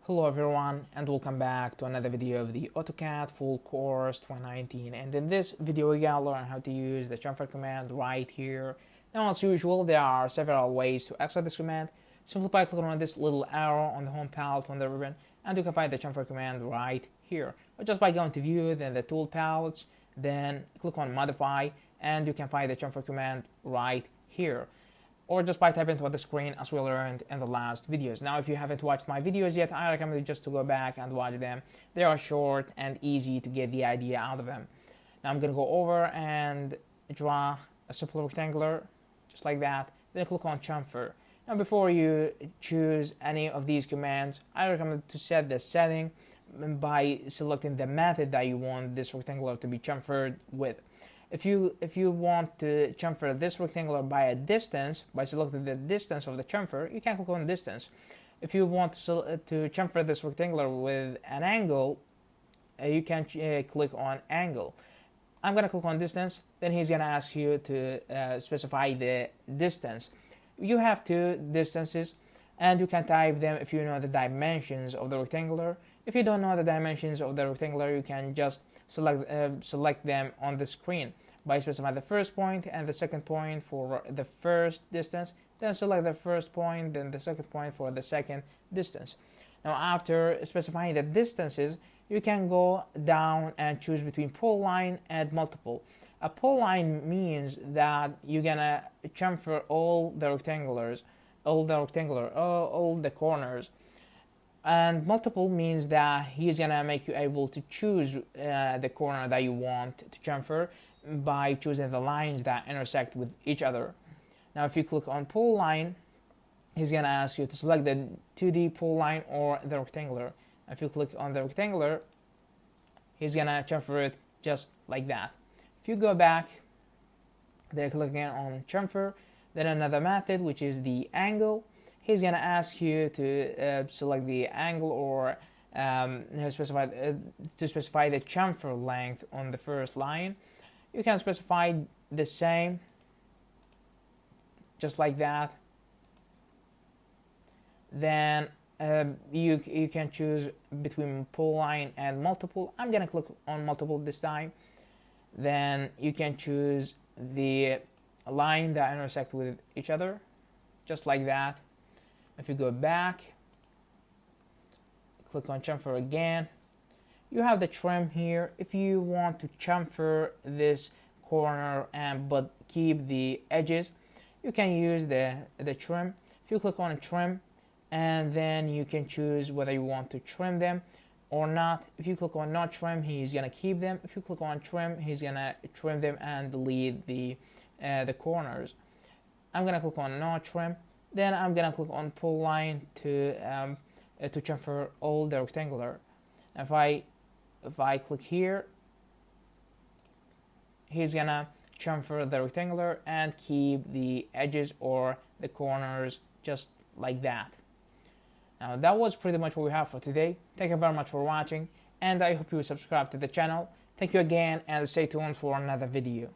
Hello everyone and welcome back to another video of the AutoCAD full course 2019, and in this video we're gonna learn how to use the chamfer command right here. Now, as usual, there are several ways to access this command. Simply by clicking on this little arrow on the home palette on the ribbon, and you can find the chamfer command right here, or just by going to view, then the tool palettes, then click on modify, and you can find the chamfer command right here, or just by typing to the screen as we learned in the last videos. Now, if you haven't watched my videos yet, I recommend you just to go back and watch them. They are short and easy to get the idea out of them. Now I'm going to go over and draw a simple rectangular, just like that. Then click on chamfer. Now, before you choose any of these commands, I recommend to set the setting by selecting the method that you want this rectangular to be chamfered with. If you want to chamfer this rectangular by a distance, by selecting the distance of the chamfer, you can click on distance. If you want to chamfer this rectangular with an angle, you can click on angle. I'm going to click on distance, then he's going to ask you to specify the distance. You have two distances, and you can type them if you know the dimensions of the rectangular. If you don't know the dimensions of the rectangular, you can just select them on the screen by specifying the first point and the second point for the first distance, then select the first point, then the second point for the second distance. Now, after specifying the distances, you can go down and choose between polyline and multiple. A polyline means that you're gonna chamfer all the corners, and multiple means that he's gonna make you able to choose the corner that you want to chamfer by choosing the lines that intersect with each other. Now, if you click on polyline, he's gonna ask you to select the 2D polyline or the rectangular. If you click on the rectangular, he's gonna chamfer it just like that. If you go back, then click again on chamfer, then another method, which is the angle. He's gonna ask you to select the angle, or specify the chamfer length on the first line. You can specify the same, just like that. Then you can choose between polyline and multiple. I'm gonna click on multiple this time. Then you can choose the line that intersect with each other, just like that. If you go back, click on chamfer again, you have the trim here. If you want to chamfer this corner but keep the edges, you can use the trim. If you click on trim, and then you can choose whether you want to trim them or not. If you click on not trim, he's gonna keep them. If you click on trim, he's gonna trim them and delete the corners. I'm gonna click on not trim. Then I'm gonna click on polyline to chamfer all the rectangular. If I click here, he's gonna chamfer the rectangular and keep the edges or the corners just like that. Now, that was pretty much what we have for today. Thank you very much for watching, and I hope you subscribe to the channel. Thank you again, and stay tuned for another video.